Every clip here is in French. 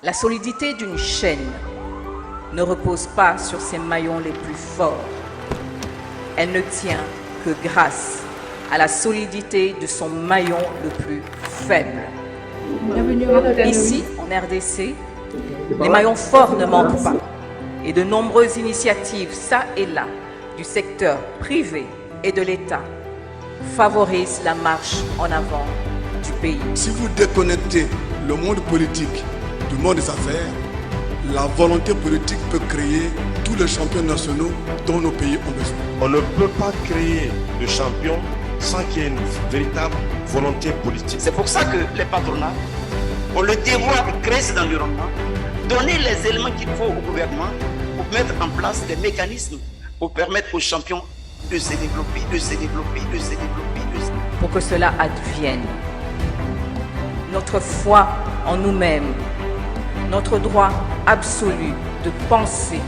La solidité d'une chaîne ne repose pas sur ses maillons les plus forts. Elle ne tient que grâce à la solidité de son maillon le plus faible. Ici, en RDC, les maillons forts ne manquent pas. Et de nombreuses initiatives, ça et là, du secteur privé et de l'État, favorisent la marche en avant du pays. Si vous déconnectez le monde politique du monde des affaires, la volonté politique peut créer tous les champions nationaux dont nos pays ont besoin. On ne peut pas créer de champions sans qu'il y ait une véritable volonté politique. C'est pour ça que les patronats ont le devoir de créer cet environnement, donner les éléments qu'il faut au gouvernement pour mettre en place des mécanismes pour permettre aux champions de se développer, de se développer, de se développer, de se développer. Pour que cela advienne, notre foi en nous-mêmes, notre droit absolu de penser,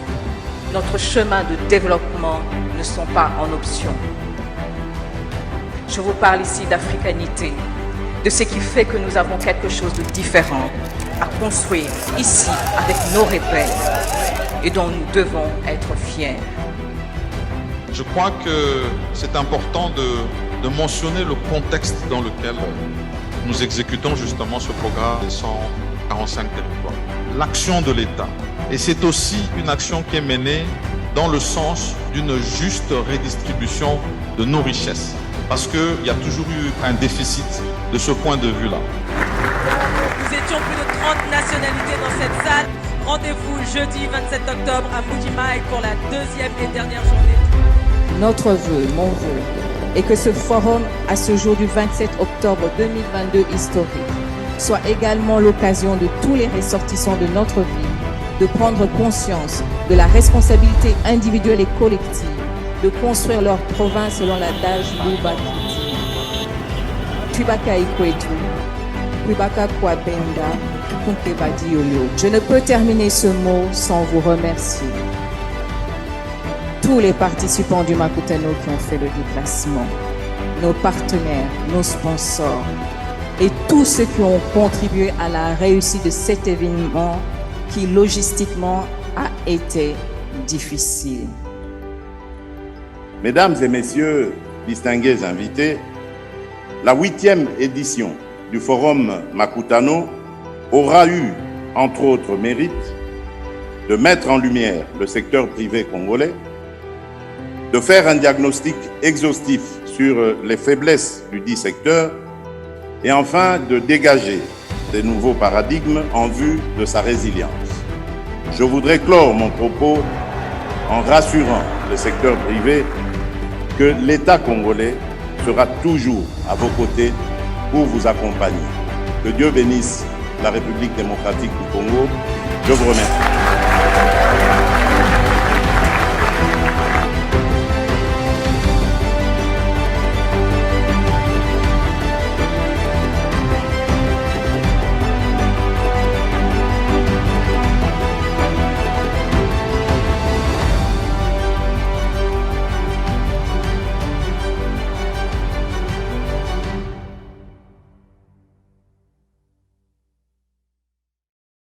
notre chemin de développement ne sont pas en option. Je vous parle ici d'africanité, de ce qui fait que nous avons quelque chose de différent à construire ici avec nos repères et dont nous devons être fiers. Je crois que c'est important de mentionner le contexte dans lequel nous exécutons justement ce programme des 145 territoires. L'action de l'État. Et c'est aussi une action qui est menée dans le sens d'une juste redistribution de nos richesses. Parce qu'il y a toujours eu un déficit de ce point de vue-là. Nous étions plus de 30 nationalités dans cette salle. Rendez-vous jeudi 27 octobre à Mujima pour la deuxième et dernière journée. Notre vœu, mon vœu, est que ce forum, à ce jour du 27 octobre 2022 historique, soit également l'occasion de tous les ressortissants de notre ville de prendre conscience de la responsabilité individuelle et collective de construire leur province selon l'adage Lubakiti. Tubaka ikwetu, Tubaka kwabenda, kunkebadi yoyo. Je ne peux terminer ce mot sans vous remercier. Tous les participants du Makutano qui ont fait le déplacement, nos partenaires, nos sponsors et tous ceux qui ont contribué à la réussite de cet événement qui logistiquement a été difficile. Mesdames et messieurs, distingués invités, la 8e édition du Forum Makutano aura eu, entre autres mérites, de mettre en lumière le secteur privé congolais, de faire un diagnostic exhaustif sur les faiblesses du dit secteur et enfin de dégager des nouveaux paradigmes en vue de sa résilience. Je voudrais clore mon propos en rassurant le secteur privé que l'État congolais sera toujours à vos côtés pour vous accompagner. Que Dieu bénisse la République démocratique du Congo. Je vous remercie.